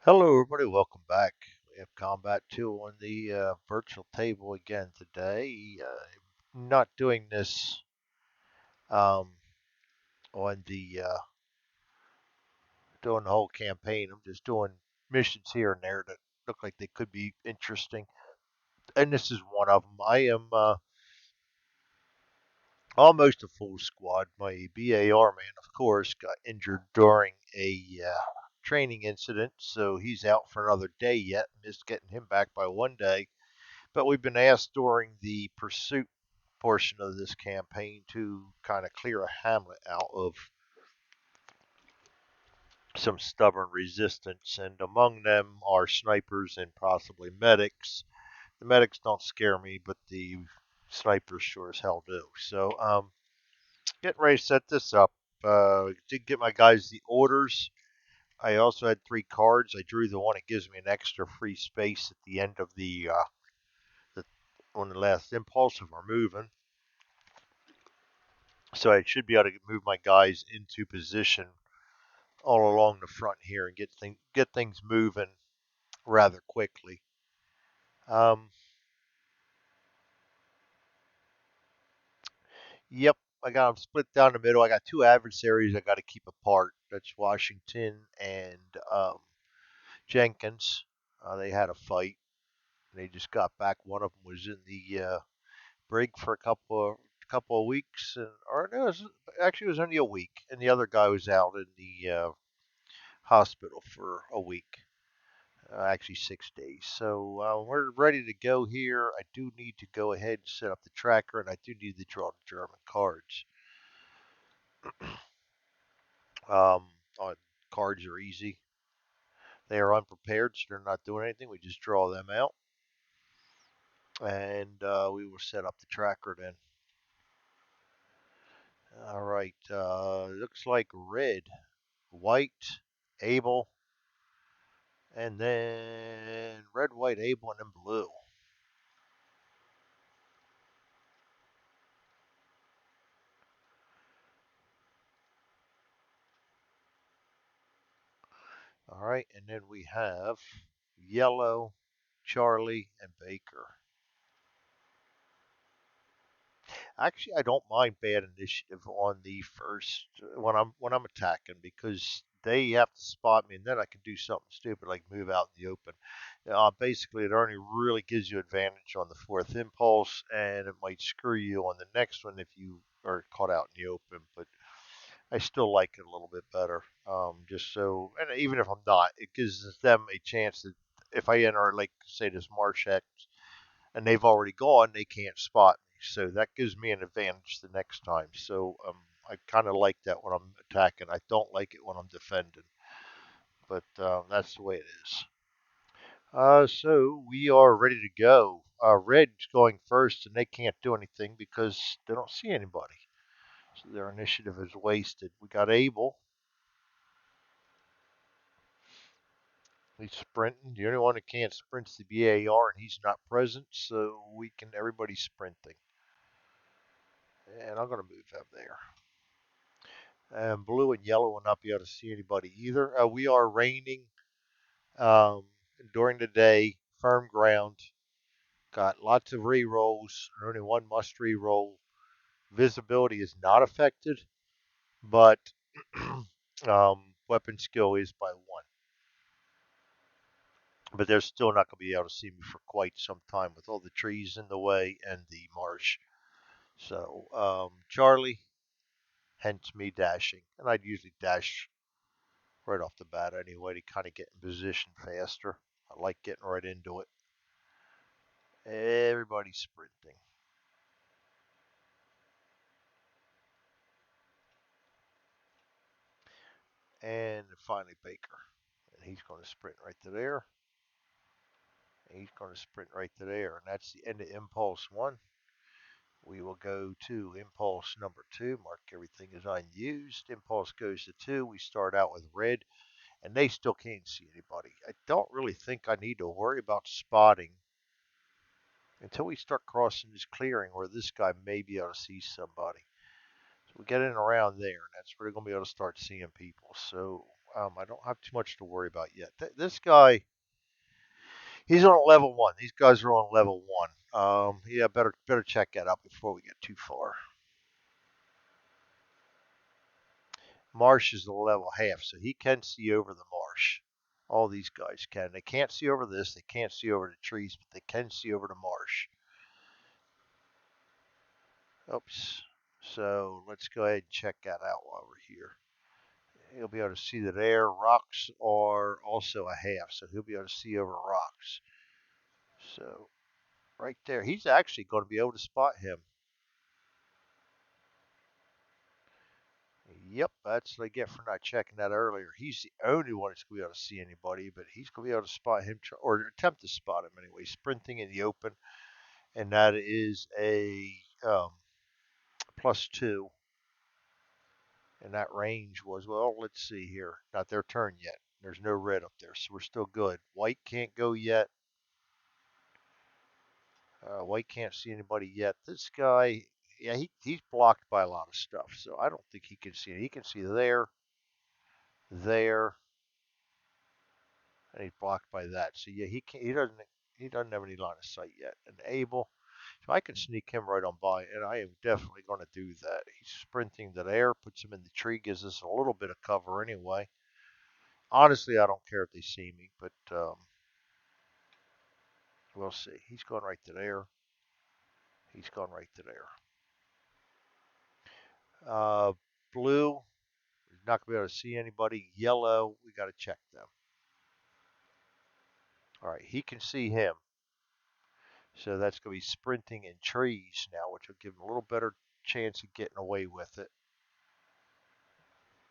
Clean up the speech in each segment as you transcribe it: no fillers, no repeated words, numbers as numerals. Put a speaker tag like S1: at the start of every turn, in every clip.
S1: Hello, everybody. Welcome back. We have Combat 2 on the virtual table again today. Not doing this um, on doing the whole campaign. I'm just doing missions here and there that look like they could be interesting. And this is one of them. I am almost a full squad. My BAR man, of course, got injured during a training incident, so he's out for another day yet. Missed getting him back by one day. But we've been asked during the pursuit portion of this campaign to kind of clear a hamlet out of some stubborn resistance, and among them are snipers and possibly medics. The medics don't scare me, but the snipers sure as hell do. So, getting ready to set this up. Did get my guys the orders. I also had three cards. I drew the one that gives me an extra free space at the end of the on the last impulse if we're moving. So I should be able to move my guys into position all along the front here and get things moving rather quickly. Um, yep, I got them split down the middle. I got two adversaries I got to keep apart. That's Washington and Jenkins. They had a fight. They just got back. One of them was in the brig for a couple of weeks, or no, actually it was only a week, and the other guy was out in the hospital for a week. Actually 6 days. So we're ready to go here. I do need to go ahead and set up the tracker, and I do need to draw the German cards. Um, Cards are easy. They are unprepared, so they're not doing anything. We just draw them out, and we will set up the tracker then. All right. Looks like red, white, Able, and then red, white, Able, and then blue. All right, and then we have yellow, Charlie, and Baker. Actually, I don't mind bad initiative on the first when I'm attacking because they have to spot me, and then I can do something stupid like move out in the open. Basically, it only really gives you advantage on the fourth impulse, and it might screw you on the next one if you are caught out in the open. But I still like it a little bit better. Just so, and even if I'm not, it gives them a chance that if I enter, like, say, this Marshek and they've already gone, they can't spot me. So that gives me an advantage the next time. So I kind of like that when I'm attacking. I don't like it when I'm defending, but that's the way it is. So we are ready to go. Red's going first, and they can't do anything because they don't see anybody. So their initiative is wasted. We got Abel. He's sprinting. The only one that can't sprint is the BAR, and he's not present, so everybody's sprinting. And I'm going to move him there. And blue and yellow will not be able to see anybody either. We are raining um, during the day, firm ground. Got lots of re-rolls. Only one must re-roll. Visibility is not affected, but weapon skill is by one. But they're still not going to be able to see me for quite some time with all the trees in the way and the marsh. So, Charlie, hence me dashing. And I'd usually dash right off the bat anyway to kind of get in position faster. I like getting right into it. Everybody's sprinting. And finally, Baker. And he's going to sprint right to there. And he's going to sprint right to there. And that's the end of Impulse 1. We will go to Impulse number 2. Mark everything as unused. Impulse goes to 2. We start out with red. And they still can't see anybody. I don't really think I need to worry about spotting until we start crossing this clearing where this guy may be able to see somebody. So we get in around there, and that's where we're going to be able to start seeing people. So I don't have too much to worry about yet. This guy, he's on level one. These guys are on level one. Yeah, better check that out before we get too far. Marsh is a level half, so he can see over the marsh. All these guys can. They can't see over this. They can't see over the trees, but they can see over the marsh. Oops. So let's go ahead and check that out while we're here. He'll be able to see that there. Rocks are also a half, so he'll be able to see over rocks. So right there, he's actually going to be able to spot him. Yep, that's what I get for not checking that earlier. He's the only one that's going to be able to see anybody, but he's going to be able to spot him, or attempt to spot him anyway, sprinting in the open. And that is a +2. And that range was, well, let's see here. Not their turn yet. There's no red up there, so we're still good. White can't go yet. White can't see anybody yet. This guy, yeah, he's blocked by a lot of stuff, so I don't think he can see it. He can see there, there, and he's blocked by that. So yeah, he can't. He doesn't have any line of sight yet. And Abel, so I can sneak him right on by, and I am definitely going to do that. He's sprinting to there, puts him in the tree, gives us a little bit of cover anyway. Honestly, I don't care if they see me, but we'll see. He's going right to there. He's going right to there. Uh, Blue, not going to be able to see anybody. Yellow, we got to check them. All right, he can see him. So that's going to be sprinting in trees now, which will give him a little better chance of getting away with it.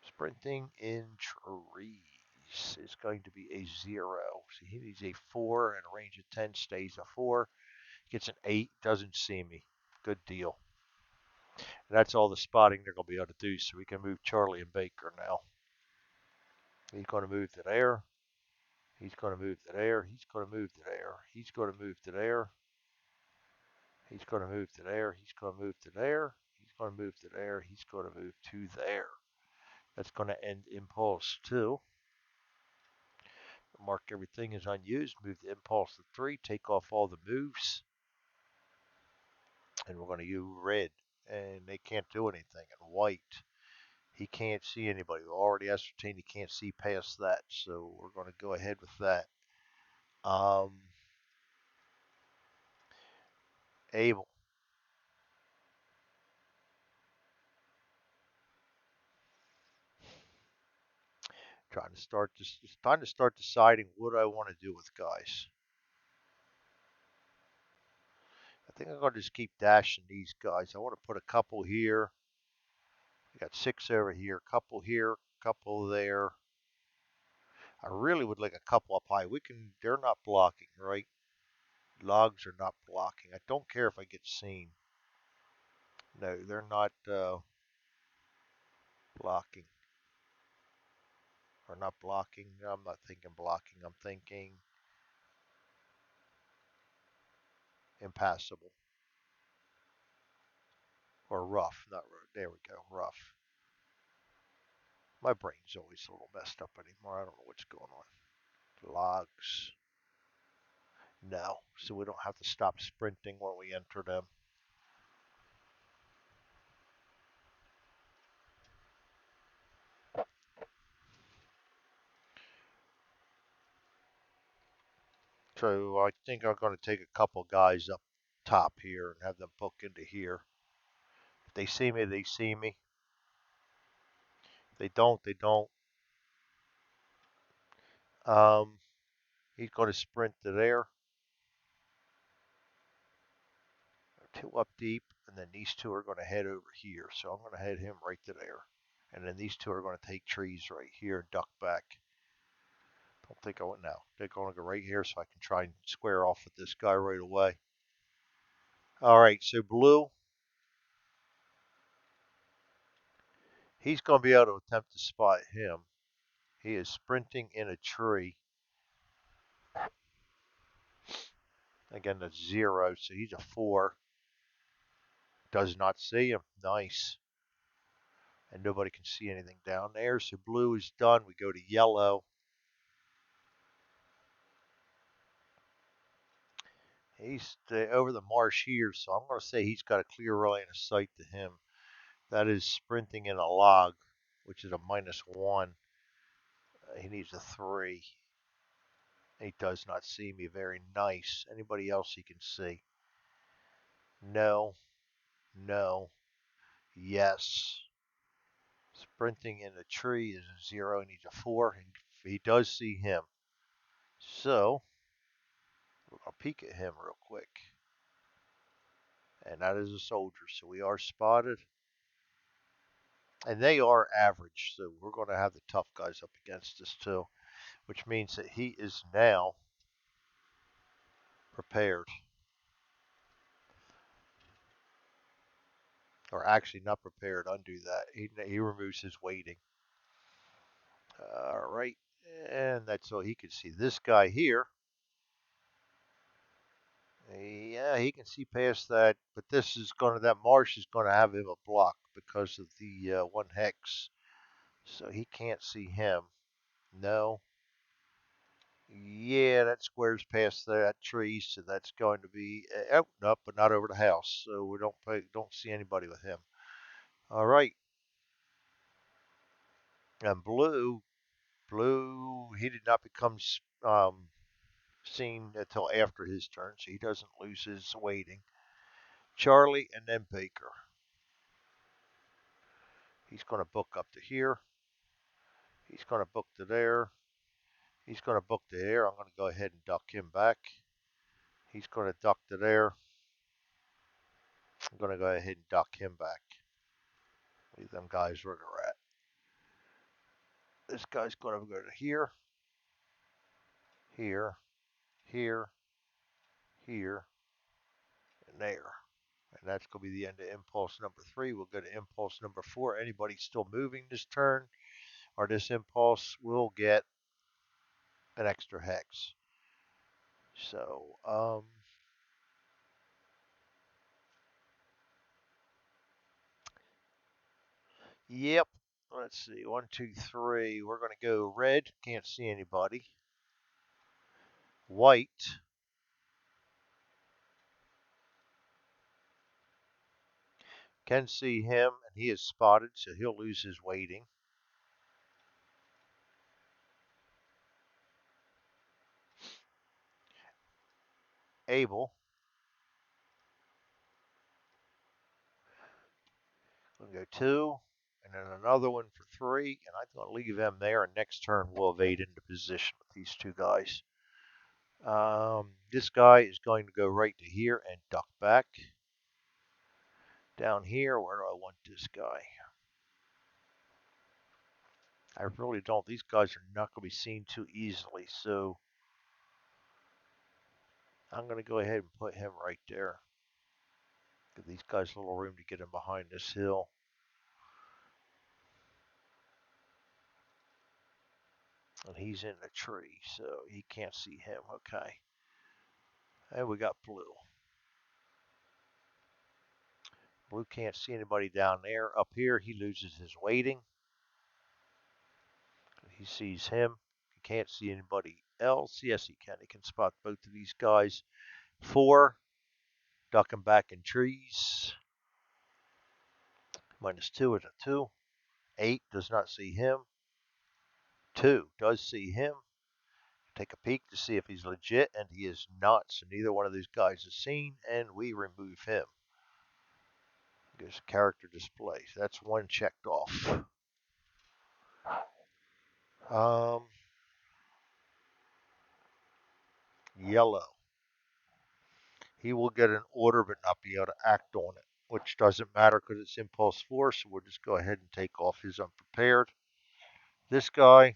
S1: Sprinting in trees is going to be a 0. So he needs a 4, and a range of 10 stays a 4. Gets an 8, doesn't see me. Good deal. And that's all the spotting they're going to be able to do, so we can move Charlie and Baker now. He's going to move to there. He's going to move to there. He's going to move to there. He's going to move to there. He's going to move to there. He's going to move to there. He's going to move to there. He's going to move to there. That's going to end impulse 2. Mark everything as unused. Move the impulse to 3. Take off all the moves. And we're going to use red. And they can't do anything. And white. He can't see anybody. We already ascertained he can't see past that. So we're going to go ahead with that. Abel. Trying to start this. It's time to start deciding what I want to do with guys. I think I'm going to just keep dashing these guys. I want to put a couple here. We got 6 over here, couple here, couple there. I really would like a couple up high. They're not blocking, right? Logs are not blocking. I don't care if I get seen. No, they're not blocking. Or not blocking. I'm not thinking blocking. I'm thinking impassable. Or rough. Not there we go. Rough. My brain's always a little messed up anymore. I don't know what's going on. Logs. No. So we don't have to stop sprinting when we enter them. So I think I'm going to take a couple guys up top here and have them poke into here. If they see me, they see me. If they don't, they don't. Um, he's going to sprint to there. 2 up deep, and then these 2 are going to head over here. So I'm going to head him right to there. And then these 2 are going to take trees right here and duck back. Don't think I went now. They're going to go right here so I can try and square off with this guy right away. All right, so blue. He's going to be able to attempt to spot him. He is sprinting in a tree. Again, that's 0, so he's a 4. Does not see him. Nice. and nobody can see anything down there. So blue is done. We go to yellow. He's over the marsh here, so I'm going to say he's got a clear line of sight to him. That is sprinting in a log, which is a -1. He needs a 3. He does not see me. Very nice. Anybody else he can see? No. No. Yes. Sprinting in a tree is a 0. He needs a 4. And he does see him. So, we're going to peek at him real quick. And that is a soldier. So we are spotted. And they are average. So we're going to have the tough guys up against us too. Which means that he is now prepared. Or actually not prepared. Undo that. He removes his waiting. All right. And that's all he can see. This guy here. Yeah, he can see past that, but that marsh is going to have him a block because of the 1 hex. So he can't see him. No. Yeah, that squares past that tree, so that's going to be up, but not over the house. So we don't see anybody with him. All right. And blue, he did not become seen until after his turn, so he doesn't lose his waiting. Charlie and then Baker. He's going to book up to here. He's going to book to there. He's going to book to there. I'm going to go ahead and duck him back. He's going to duck to there. I'm going to go ahead and duck him back. Leave them guys where they're at. This guy's going to go to here, here, here, here, and there. And that's going to be the end of impulse number 3. We'll go to impulse number 4. Anybody still moving this turn or this impulse will get an extra hex. So, yep. Let's see. 1, 2, 3. We're going to go red. Can't see anybody. White. Can see him, and he is spotted, so he'll lose his waiting. Abel. We'll go 2, and then another one for 3, and I'm going to leave them there, and next turn we'll evade into position with these 2 guys. This guy is going to go right to here and duck back. Down here, where do I want this guy? I really don't. These guys are not going to be seen too easily, so I'm going to go ahead and put him right there. Give these guys a little room to get in behind this hill. And he's in the tree, so he can't see him. Okay. And we got blue. Blue can't see anybody down there. Up here, he loses his waiting. He sees him. He can't see anybody else. Yes, he can. He can spot both of these guys. 4, ducking back in trees. -2 is a 2. 8 does not see him. 2 does see him. Take a peek to see if he's legit, and he is not. So neither one of these guys is seen, and we remove him. There's character display. So that's 1 checked off. Yellow. He will get an order but not be able to act on it, which doesn't matter because it's impulse 4, so we'll just go ahead and take off his unprepared. This guy,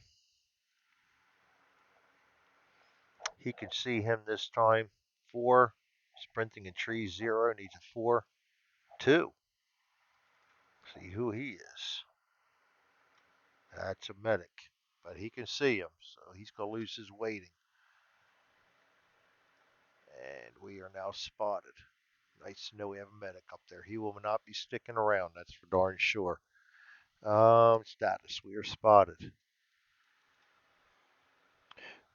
S1: he can see him this time. 4, sprinting in trees, 0, needs a 4. 2, see who he is. That's a medic, but he can see him, so he's going to lose his waiting. And we are now spotted. Nice to know we have a medic up there. He will not be sticking around, that's for darn sure. Status. We are spotted.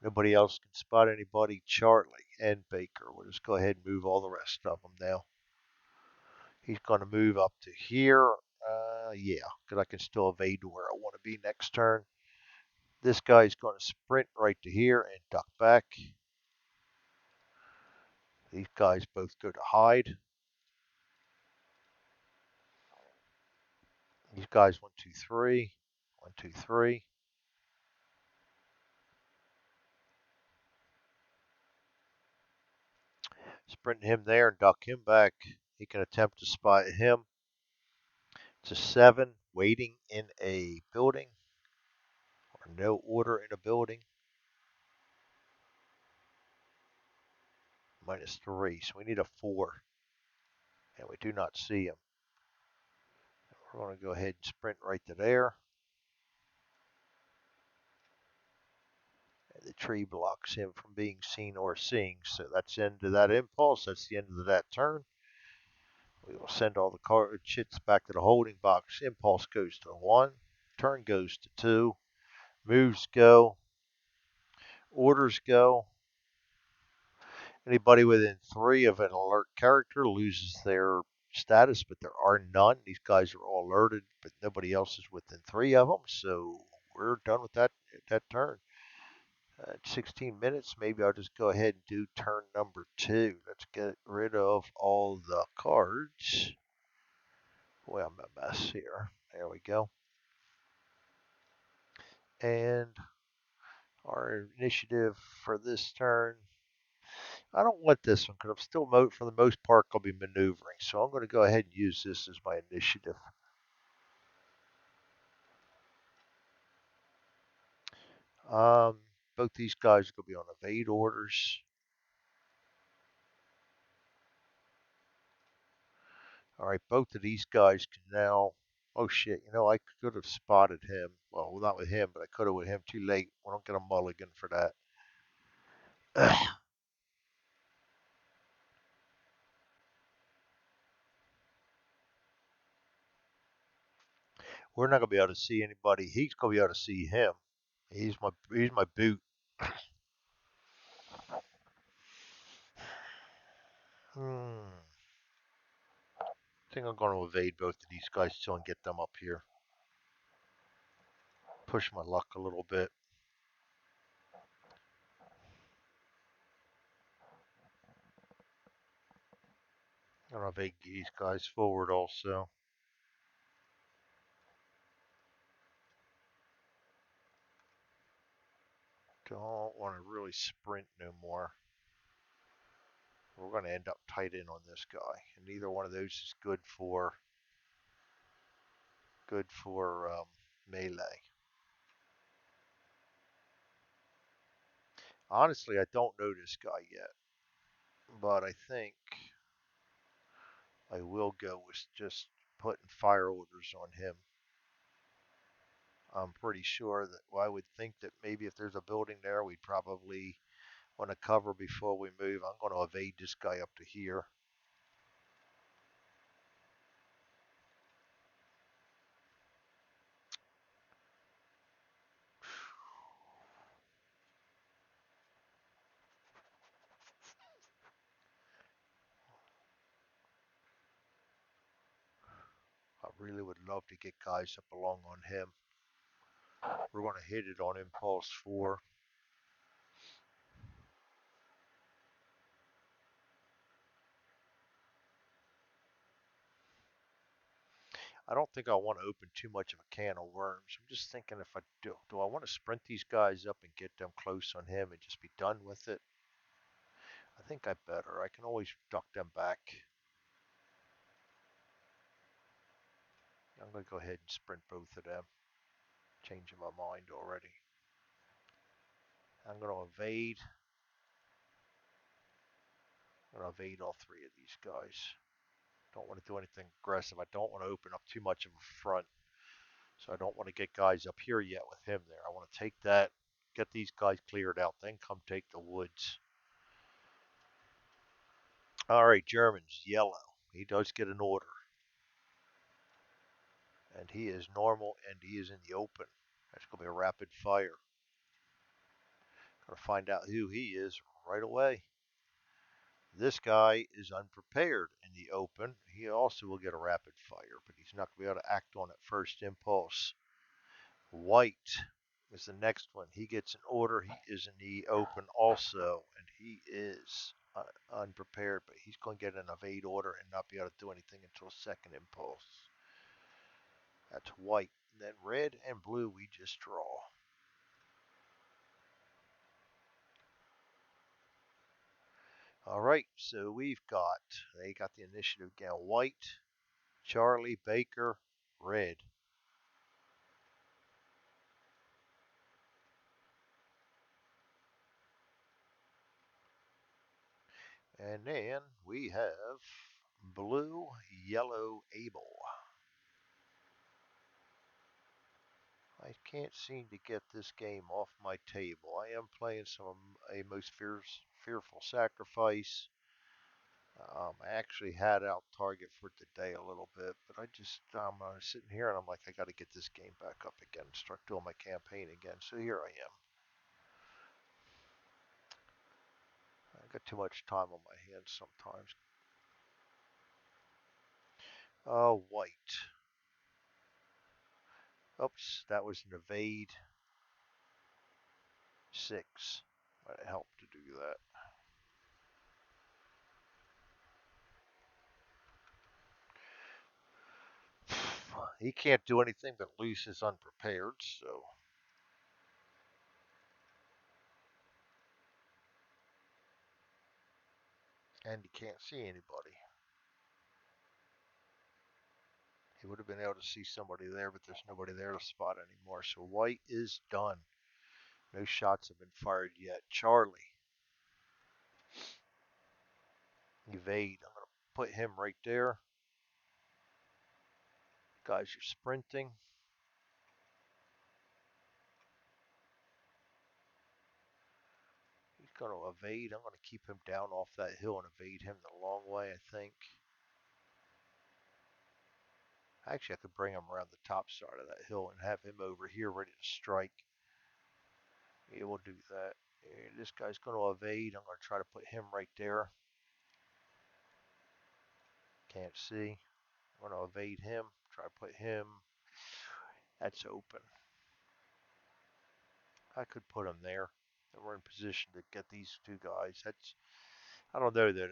S1: Nobody else can spot anybody. Charlie and Baker. We'll just go ahead and move all the rest of them now. He's going to move up to here. Yeah, because I can still evade to where I want to be next turn. This guy's going to sprint right to here and duck back. These guys both go to hide. These guys 1, 2, 3. 1, 2, 3. Sprint him there and duck him back. He can attempt to spot him. It's a 7. Waiting in a building. Or no order in a building. -3. So we need a 4. And we do not see him. We're going to go ahead and sprint right to there. And the tree blocks him from being seen or seeing. So that's the end of that impulse. That's the end of that turn. We will send all the card chits back to the holding box. Impulse goes to 1. Turn goes to 2. Moves go. Orders go. Anybody within 3 of an alert character loses their status, but there are none. These guys are all alerted, but nobody else is within 3 of them. So we're done with that turn. 16 minutes. Maybe I'll just go ahead and do turn number 2. Let's get rid of all the cards. Boy, I'm a mess here. There we go. And our initiative for this turn. I don't want this one because I'm still, for the most part, going to be maneuvering. So I'm going to go ahead and use this as my initiative. Um, both these guys are going to be on evade orders. All right, both of these guys can now. Oh shit! You know I could have spotted him. Well, not with him, but I could have with him. Too late. We don't get a mulligan for that. We're not going to be able to see anybody. He's going to be able to see him. He's my boot. Hmm. I think I'm going to evade both of these guys too and get them up here. Push my luck a little bit. I'm going to evade these guys forward also. Don't want to really sprint no more. We're going to end up tight in on this guy, and neither one of those is good for melee. Honestly, I don't know this guy yet, but I think I will go with just putting fire orders on him. I'm pretty sure that, well, I would think that maybe if there's a building there, we'd probably want to cover before we move. I'm going to evade this guy up to here. I really would love to get guys up along on him. We're going to hit it on impulse 4. I don't think I want to open too much of a can of worms. I'm just thinking if I do I want to sprint these guys up and get them close on him and just be done with it? I think I better. I can always duck them back. I'm going to go ahead and sprint both of them. Changing my mind already. I'm going to evade. I'm going to evade all 3 of these guys. Don't want to do anything aggressive. I don't want to open up too much of a front. So I don't want to get guys up here yet with him there. I want to take that, get these guys cleared out, then come take the woods. All right, Germans, yellow. He does get an order. And he is normal and he is in the open. That's going to be a rapid fire. Going to find out who he is right away. This guy is unprepared in the open. He also will get a rapid fire, but he's not going to be able to act on it first impulse. White is the next one. He gets an order. He is in the open also, and he is unprepared, but he's going to get an evade order and not be able to do anything until second impulse. That's white. And then red and blue we just draw. All right, so they got the initiative again. White, Charlie, Baker, red. And then we have blue, yellow, Abel. I can't seem to get this game off my table. I am playing a most fearful sacrifice. I actually had out target for today a little bit, but I'm sitting here and I'm like, I got to get this game back up again, start doing my campaign again. So here I am. I got too much time on my hands sometimes. White. Oops, that was an evade. 6. Might have helped to do that. He can't do anything but lose his unprepared, so. And he can't see anybody. He would have been able to see somebody there, but there's nobody there to spot anymore. So white is done. No shots have been fired yet. Charlie. Evade. I'm going to put him right there. Guys are sprinting. He's going to evade. I'm going to keep him down off that hill and evade him the long way, I think. Actually, I could bring him around the top side of that hill and have him over here ready to strike. Yeah, we'll do that. This guy's going to evade. I'm going to try to put him right there. Can't see. I'm going to evade him. Try to put him. That's open. I could put him there. We're in position to get these two guys. I don't know though.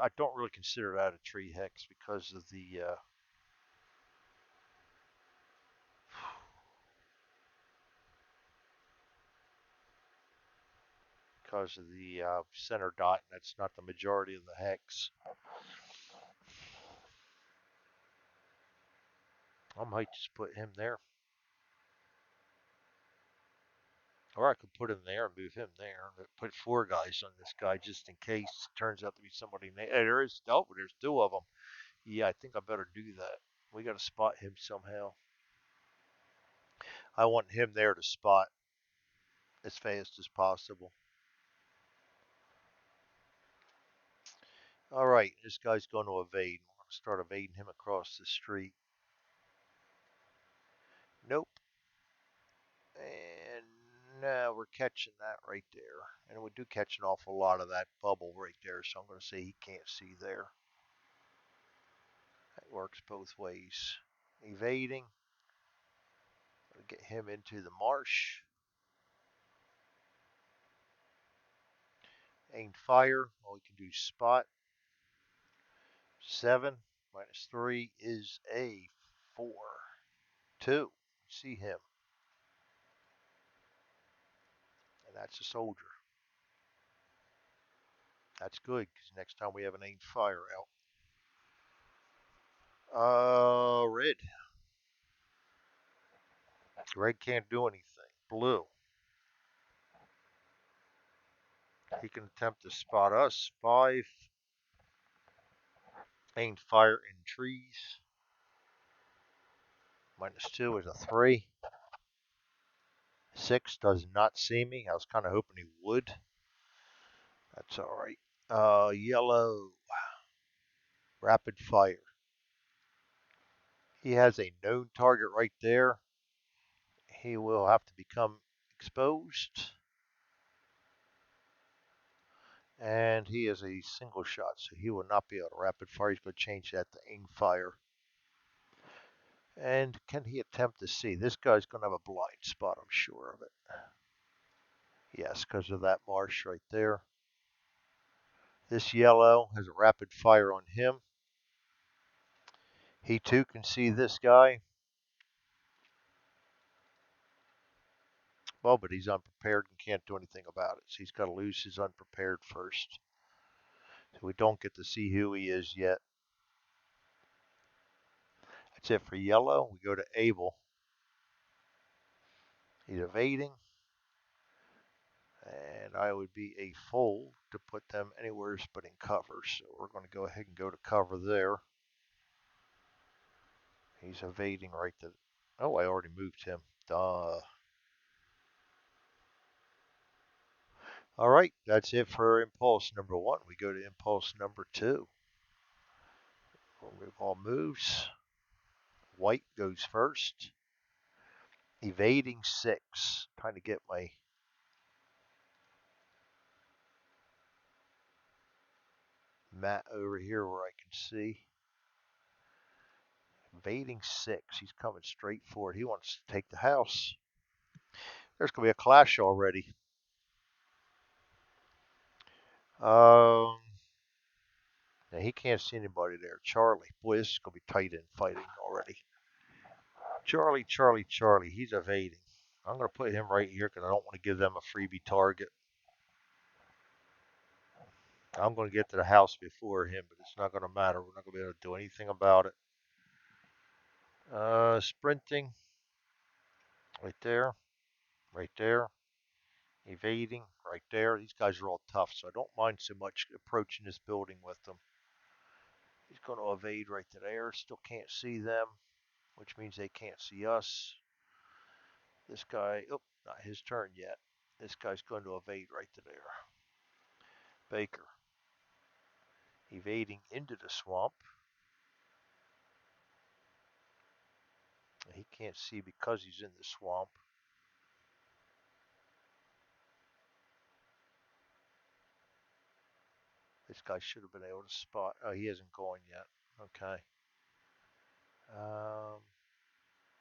S1: I don't really consider that a tree hex because of the center dot, and that's not the majority of the hex. I might just put him there. Or I could put him there and move him there. Put 4 guys on this guy just in case it turns out to be somebody. Hey, there's 2 of them. Yeah, I think I better do that. We got to spot him somehow. I want him there to spot as fast as possible. All right, this guy's going to evade. I'm going to start evading him across the street. Nope. And now we're catching that right there. And we do catch an awful lot of that bubble right there, so I'm going to say he can't see there. That works both ways. Evading. Get him into the marsh. Aimed fire. Well, we can do spot. 7 minus 3 is a 4. 2. See him. And that's a soldier. That's good because next time we have an aimed fire out. Red. Red can't do anything. Blue. He can attempt to spot us. 5. Aimed fire in trees. Minus 2 is a 3. 6 does not see me. I was kind of hoping he would. That's all right. Yellow. Rapid fire. He has a known target right there. He will have to become exposed. And he is a single shot, so he will not be able to rapid fire. He's going to change that to aim fire. And can he attempt to see? This guy's going to have a blind spot, I'm sure of it. Yes, because of that marsh right there. This yellow has a rapid fire on him. He too can see this guy. Well, but he's unprepared and can't do anything about it. So he's got to lose his unprepared first. So we don't get to see who he is yet. That's it for yellow. We go to Abel. He's evading. And I would be a fool to put them anywhere but in cover. So we're going to go ahead and go to cover there. He's evading right to... Oh, I already moved him. Duh. All right, that's it for impulse number 1. We go to impulse number 2. We'll move all moves. White goes first. Evading 6. Trying to get my mat over here where I can see. Evading 6. He's coming straight for it. He wants to take the house. There's going to be a clash already. Now he can't see anybody there. Charlie. Boy, this is going to be tight in fighting already. Charlie, Charlie, Charlie. He's evading. I'm going to put him right here because I don't want to give them a freebie target. I'm going to get to the house before him, but it's not going to matter. We're not going to be able to do anything about it. Sprinting. Right there. Right there. Evading. Right there. These guys are all tough, so I don't mind so much approaching this building with them. He's going to evade right to there. Still can't see them, which means they can't see us. This guy, oh, not his turn yet. This guy's going to evade right to there. Baker. Evading into the swamp. He can't see because he's in the swamp. This guy should have been able to spot. Oh, he hasn't gone yet. Okay.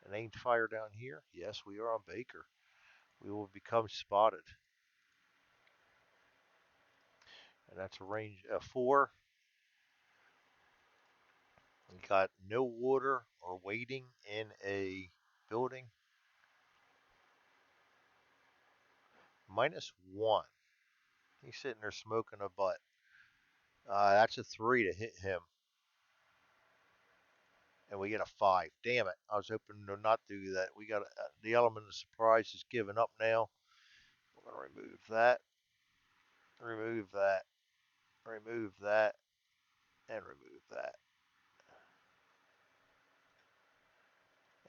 S1: An aimed fire down here. Yes, we are on Baker. We will become spotted. And that's a range 4. We got no water or waiting in a building. -1. He's sitting there smoking a butt. That's a 3 to hit him. And we get a 5. Damn it. I was hoping to not do that. We got the element of surprise is given up now. We're going to remove that. Remove that. Remove that. And remove that.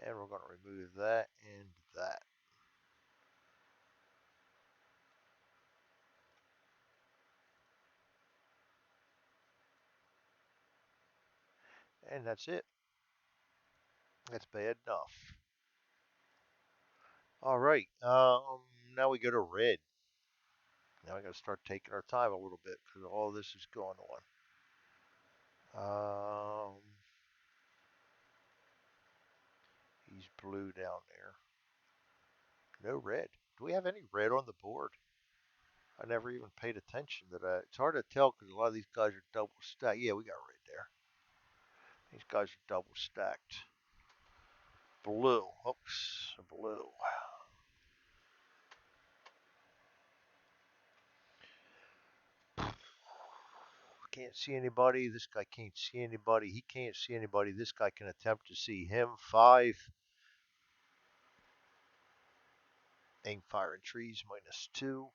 S1: And we're going to remove that and that. And that's it. That's bad enough. All right. Now we go to red. Now we got to start taking our time a little bit because all this is going on. He's blue down there. No red. Do we have any red on the board? I never even paid attention to that. It's hard to tell because a lot of these guys are double stacked. Yeah, we got red there. These guys are double stacked. Blue. Oops, blue. Can't see anybody. This guy can't see anybody. He can't see anybody. This guy can attempt to see him. 5. Aim fire in trees. -2.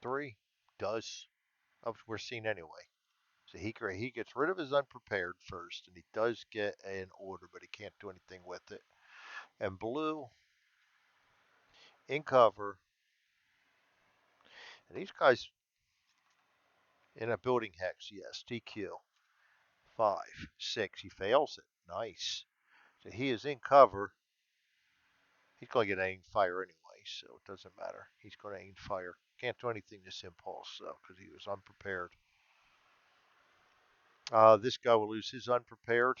S1: 3. Does. Oh, we're seen anyway. So he gets rid of his unprepared first, and he does get an order, but he can't do anything with it. And blue in cover. And these guys in a building hex, yes, TQ. 5, 6. He fails it. Nice. So he is in cover. He's going to get aimed fire anyway, so it doesn't matter. He's going to aim fire. Can't do anything this impulse, though, because he was unprepared. This guy will lose his unprepared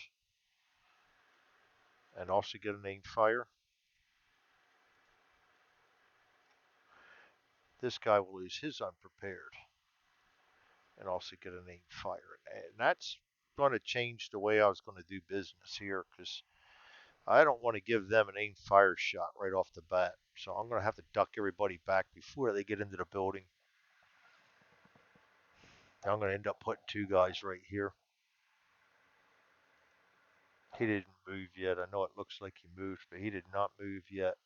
S1: and also get an aimed fire. This guy will lose his unprepared and also get an aimed fire. And that's going to change the way I was going to do business here because I don't want to give them an aimed fire shot right off the bat. So I'm going to have to duck everybody back before they get into the building. I'm going to end up putting two guys right here. He didn't move yet. I know it looks like he moved, but he did not move yet.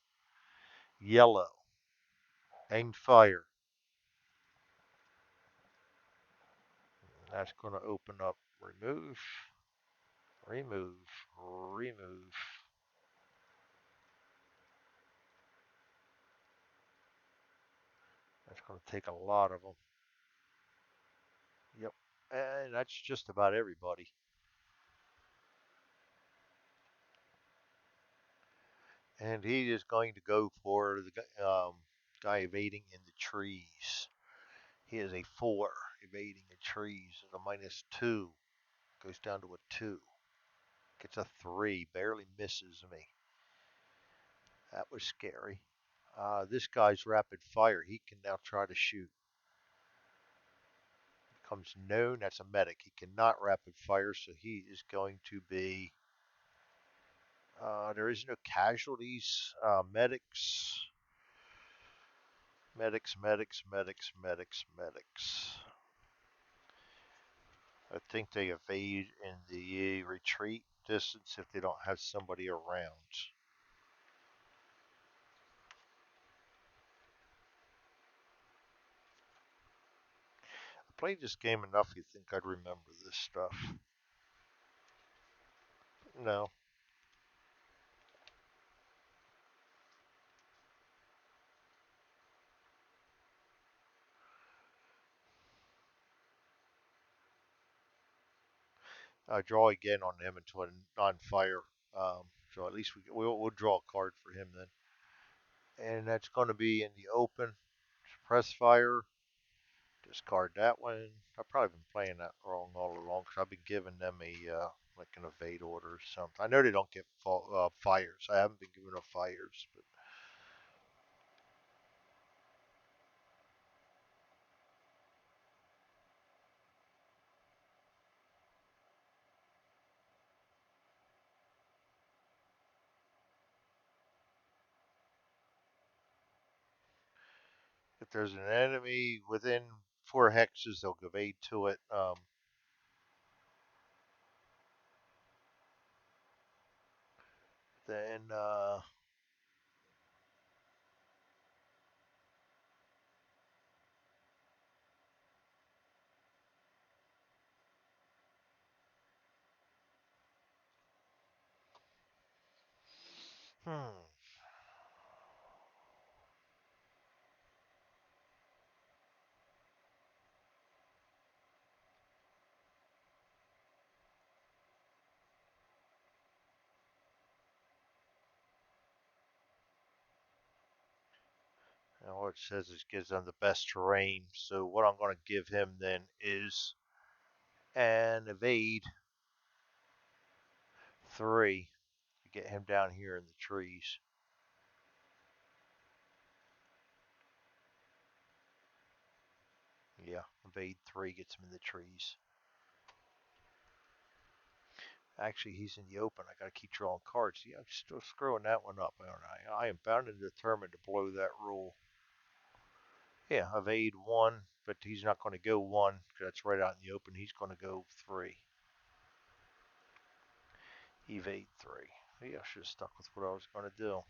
S1: Yellow. Aimed fire. That's going to open up. Remove. Remove. Remove. That's going to take a lot of them. Yep. And that's just about everybody. And he is going to go for the guy evading in the trees. He is a 4 evading the trees at a -2. Goes down to a 2. Gets a 3. Barely misses me. That was scary. This guy's rapid fire. He can now try to shoot. Becomes known as a medic. He cannot rapid fire, so he is going to be. There is no casualties. Medics. Medics, medics, medics, medics, medics. I think they evade in the retreat distance if they don't have somebody around. I played this game enough you think I'd remember this stuff. No. Draw again on him into a non-fire. So at least we'll draw a card for him then. And that's going to be in the open. Suppress fire. Discard that one. I've probably been playing that wrong all along because I've been giving them a like an evade order or something. I know they don't get fires. I haven't been giving them fires, but if there's an enemy within 4 hexes, they'll evade to it. Then hmm. And what it says is gives them the best terrain. So what I'm going to give him then is an evade 3 to get him down here in the trees. Yeah, evade 3 gets him in the trees. Actually, he's in the open. I got to keep drawing cards. Yeah, I'm still screwing that one up, aren't I? I am bound and determined to blow that rule. Yeah, evade 1, but he's not going to go 1 because that's right out in the open. He's going to go 3. Evade 3. Yeah, I should have stuck with what I was going to do.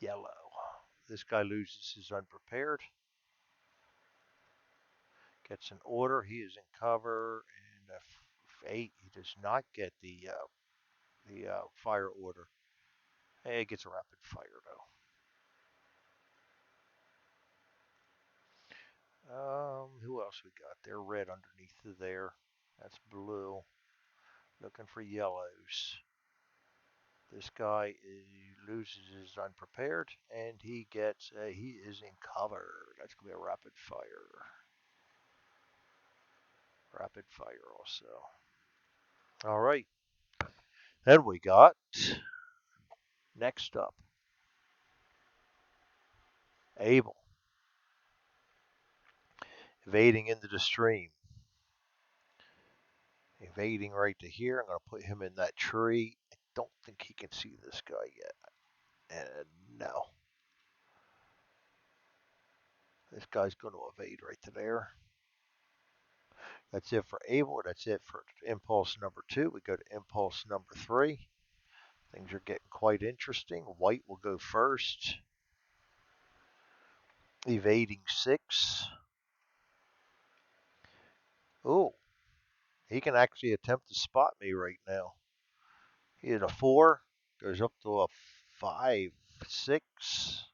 S1: Yellow. This guy loses his unprepared. Gets an order. He is in cover. And 8, he does not get the fire order. Hey, he gets a rapid fire, though. Who else we got there? Red underneath of there. That's blue. Looking for yellows. This guy loses his unprepared, and he is in cover. That's gonna be a rapid fire. Rapid fire also. All right. Then we got next up Abel evading into the stream. Evading right to here. I'm gonna put him in that tree. I don't think he can see this guy yet. And no. This guy's going to evade right to there. That's it for Abel. That's it for impulse number 2. We go to impulse number 3. Things are getting quite interesting. White will go first. Evading 6. Oh, he can actually attempt to spot me right now. He hit a 4. Goes up to a 5, 6.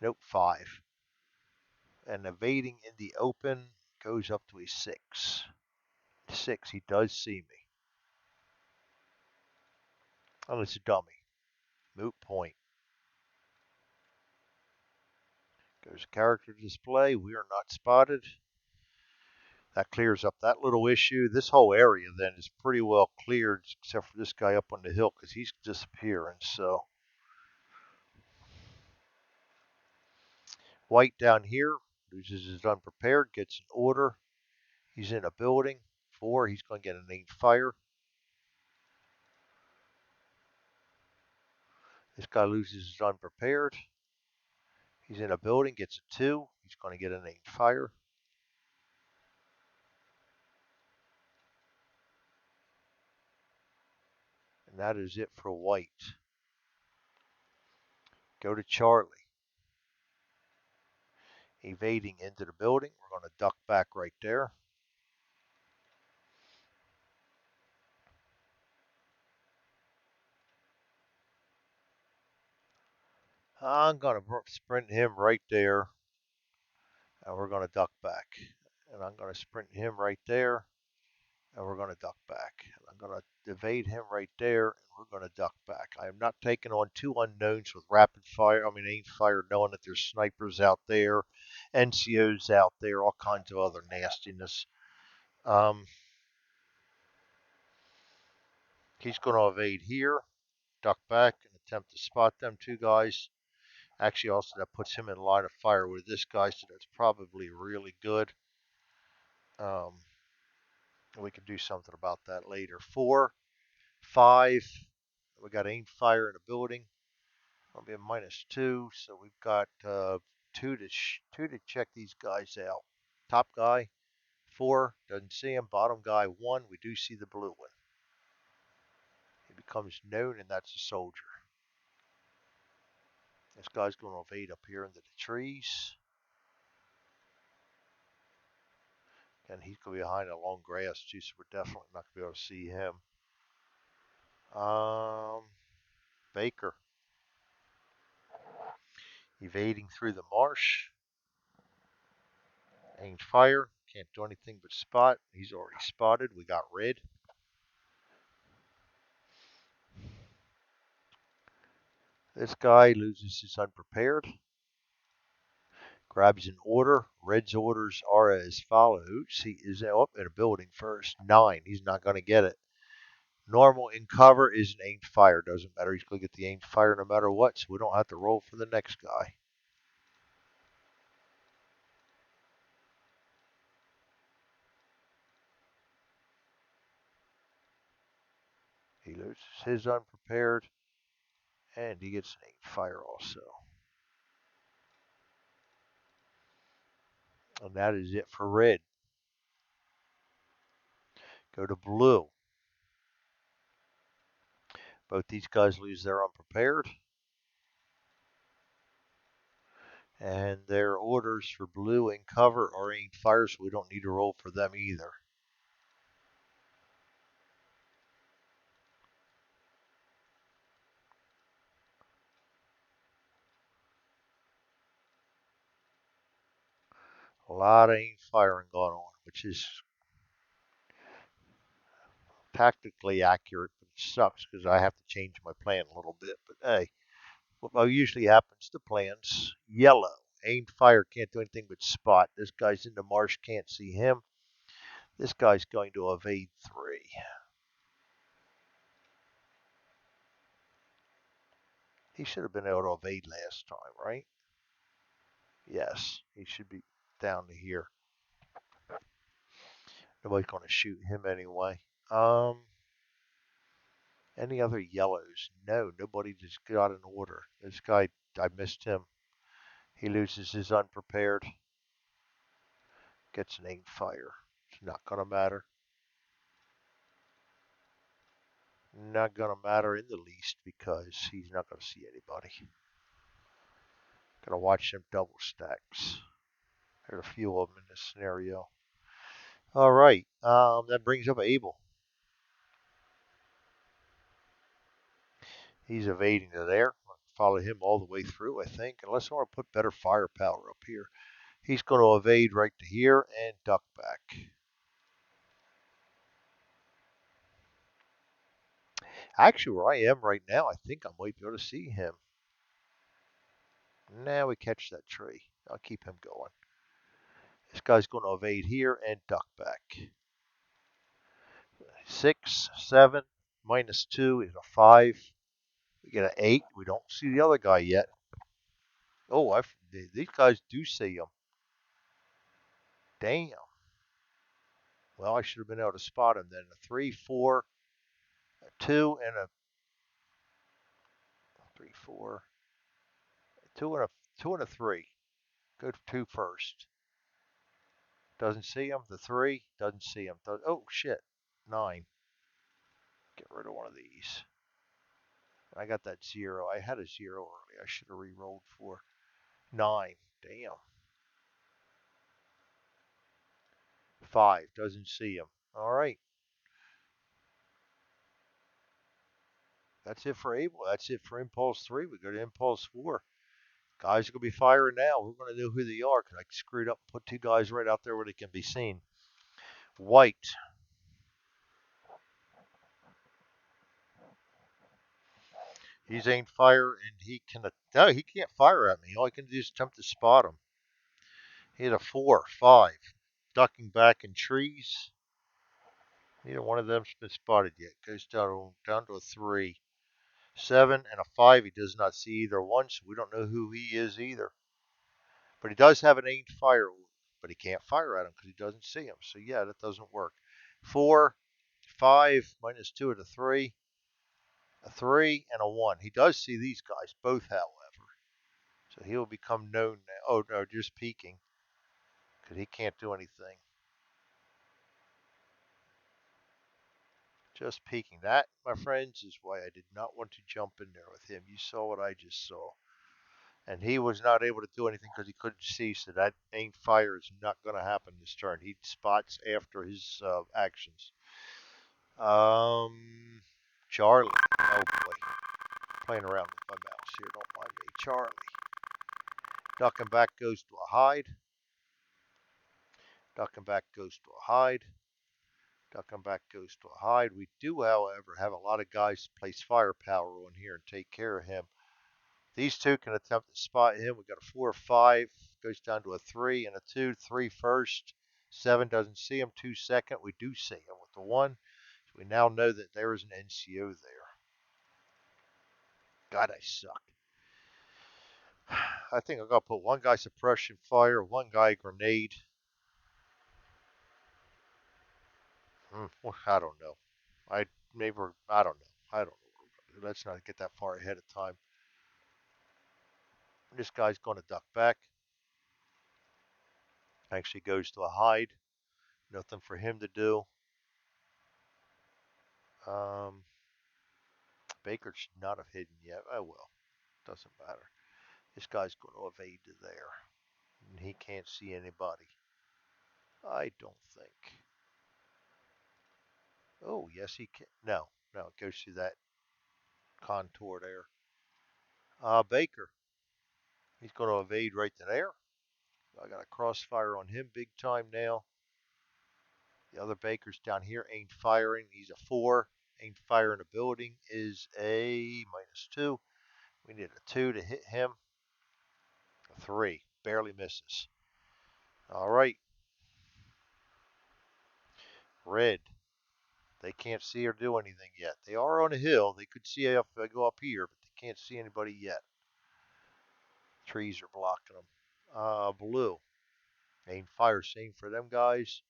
S1: Nope, 5. And evading in the open goes up to a 6. 6, he does see me. Oh, it's a dummy. Moot point. Goes character display. We are not spotted. That clears up that little issue. This whole area then is pretty well cleared, except for this guy up on the hill because he's disappearing. So White down here loses his unprepared, gets an order. He's in a building. 4, he's going to get an 8 fire. This guy loses his unprepared. He's in a building, gets a 2. He's going to get an 8 fire. And that is it for White. Go to Charlie. Evading into the building. We're going to duck back right there. I'm going to sprint him right there. And we're going to duck back. And I'm going to sprint him right there. And we're going to duck back. And I'm going to evade him right there. And we're going to duck back. I am not taking on 2 unknowns with rapid fire. Aim fire, knowing that there's snipers out there, NCOs out there, all kinds of other nastiness. He's going to evade here, duck back, and attempt to spot them 2 guys. Actually, also that puts him in line of fire with this guy, so that's probably really good. We can do something about that later. 4, 5. We got aim fire in a building. It'll be a -2, so we've got 2 to check these guys out. Top guy 4, doesn't see him. Bottom guy 1, we do see the blue one. He becomes known, and that's a soldier. This guy's going to evade up here into the trees. And he's going to be behind a long grass too, so we're definitely not going to be able to see him. Baker. Evading through the marsh. Aimed fire. Can't do anything but spot. He's already spotted. We got red. This guy loses his unprepared. Grabs an order. Red's orders are as follows. He is up in a building first. 9. He's not going to get it. Normal in cover is an aimed fire. Doesn't matter. He's going to get the aimed fire no matter what, so we don't have to roll for the next guy. He loses his unprepared, and he gets an aimed fire also. And that is it for red. Go to blue. Both these guys lose their unprepared. And their orders for blue and cover are aimed fire, so we don't need to roll for them either. A lot of aim firing going on, which is tactically accurate, but it sucks because I have to change my plan a little bit. But hey, what usually happens to plans? Yellow. Aimed fire can't do anything but spot. This guy's in the marsh, can't see him. This guy's going to evade 3. He should have been able to evade last time, right? Yes, he should be down to here. Nobody's going to shoot him anyway. Um, any other yellows? No, nobody just got an order. This guy, I missed him. He loses his unprepared. Gets an aim fire. It's not going to matter. Not going to matter in the least because he's not going to see anybody. Going to watch them double stacks. There's a few of them in this scenario. All right. That brings up Abel. He's evading to there. Follow him all the way through, I think, unless I want to put better firepower up here. He's going to evade right to here and duck back. Actually, where I am right now, I think I might be able to see him. Now we catch that tree. I'll keep him going. This guy's going to evade here and duck back. 6, 7, -2 is a 5. We get an 8. We don't see the other guy yet. Oh, these guys do see him. Damn. Well, I should have been able to spot him then. A 3, 4, a 2, and a 3, 4, a 2 and a 2 and a 3. Go to 2 first. Doesn't see him. The 3 doesn't see him. Oh shit. 9. Get rid of one of these. I got that 0. I had a 0 early. I should have re-rolled for 9. Damn. 5 doesn't see him. All right. That's it for Abel. That's it for Impulse 3. We go to Impulse 4. Guys are going to be firing now. We're going to know who they are because I screwed up and put 2 guys right out there where they can be seen. White. He's aimed fire and he can. No, he can't fire at me. All I can do is attempt to spot him. He had a 4, 5. Ducking back in trees. Neither one of them's been spotted yet. Goes down to a 3. 7 and a 5. He does not see either one, so we don't know who he is either. But he does have an aimed fire, but he can't fire at him because he doesn't see him. So yeah, that doesn't work. 4, 5, -2 and a 3. A 3 and a 1. He does see these guys, both, however. So he will become known now. Oh, no, just peeking because he can't do anything. Just peeking. That, my friends, is why I did not want to jump in there with him. You saw what I just saw. And he was not able to do anything because he couldn't see, so that aim fire is not going to happen this turn. He spots after his actions. Charlie. Oh boy. Playing around with my mouse here. Don't mind me. Charlie. Ducking back goes to a hide. Ducking back goes to a hide. Ducking back goes to a hide. We do, however, have a lot of guys to place firepower on here and take care of him. These 2 can attempt to spot him. We got a 4 or 5. Goes down to a 3 and a 2. 3 first. 7 doesn't see him. 2 second. We do see him with the 1. So we now know that there is an NCO there. God, I suck. I think I'm going to put 1 guy suppression fire, 1 guy grenade. I don't know. I don't know. I don't know. Let's not get that far ahead of time. This guy's going to duck back. Actually goes to a hide. Nothing for him to do. Baker should not have hidden yet. Oh well. Doesn't matter. This guy's going to evade to there. And he can't see anybody. I don't think. Oh, yes, he can. No, it goes through that contour there. Baker. He's going to evade right to there. I got a crossfire on him big time now. The other Baker's down here ain't firing. He's a 4. Ain't firing a building is a -2. We need a 2 to hit him. A 3. Barely misses. All right. Red. They can't see or do anything yet. They are on a hill. They could see if I go up here, but they can't see anybody yet. Trees are blocking them. Blue. Ain't fire. Same for them guys.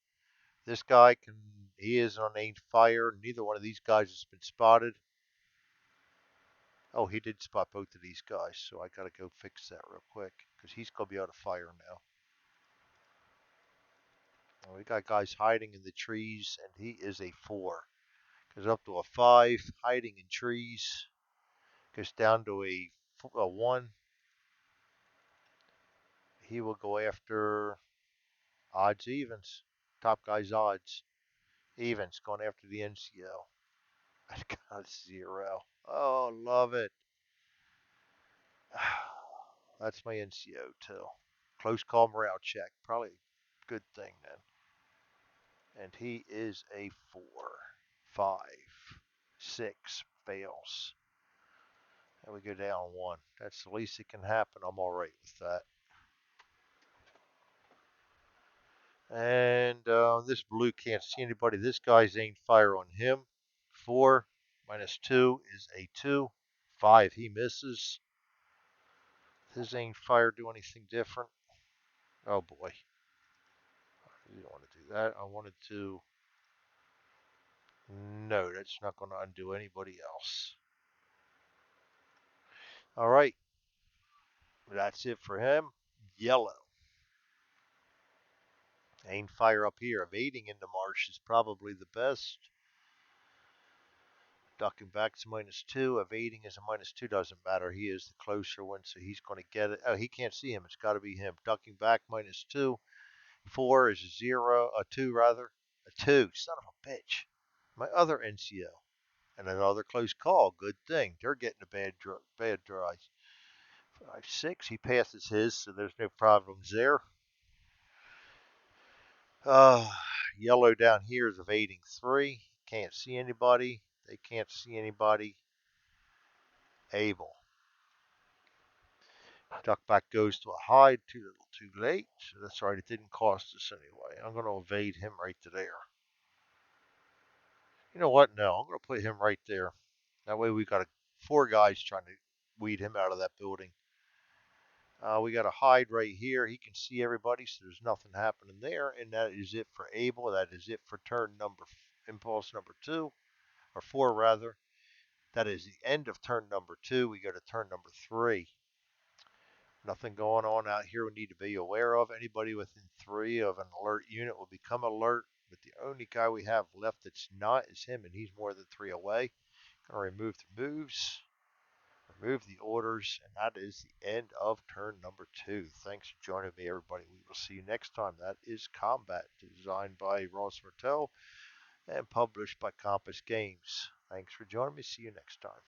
S1: This guy he is on ain't fire. Neither one of these guys has been spotted. Oh, he did spot both of these guys, so I gotta go fix that real quick because he's gonna be out of fire now. Oh, we got guys hiding in the trees, and he is a 4. Goes up to a 5, hiding in trees. Goes down to a 1. He will go after odds evens. Top guy's odds. Evens going after the NCO. I got a 0. Oh, love it. That's my NCO too. Close call morale check. Probably a good thing then. And he is a 4. 5. 6. Fails. And we go down 1. That's the least that can happen. I'm alright with that. And this blue can't see anybody. This guy's ain't fire on him. 4 -2 is a 2. 5, he misses. His ain't fire do anything different. Oh boy. You don't want to do that. I wanted to. No, that's not going to undo anybody else. All right. That's it for him. Yellow. Ain't fire up here. Evading in the marsh is probably the best. Ducking back to -2. Evading is a -2. Doesn't matter. He is the closer one, so he's going to get it. Oh, he can't see him. It's got to be him. Ducking back -2. 4 is a 0. A 2, rather. A 2. Son of a bitch. My other NCO. And another close call. Good thing. They're getting a bad drive. 5, 6. He passes his, so there's no problems there. Uh, Yellow down here is evading 3. Can't see anybody. They can't see anybody. Able. Duck back goes to a hide. Too little, too late. So that's right. It didn't cost us anyway. I'm going to evade him right to there. You know what? No, I'm going to put him right there. That way we got 4 guys trying to weed him out of that building. We got a hide right here. He can see everybody, so there's nothing happening there. And that is it for Abel. That is it for impulse number 2, or 4 rather. That is the end of turn number 2. We go to turn number 3. Nothing going on out here we need to be aware of. Anybody within 3 of an alert unit will become alert. But the only guy we have left that's not is him, and he's more than 3 away. Going to remove the moves. Remove the orders, and that is the end of turn number 2. Thanks for joining me, everybody. We will see you next time. That is Combat, designed by Ross Martel and published by Compass Games. Thanks for joining me. See you next time.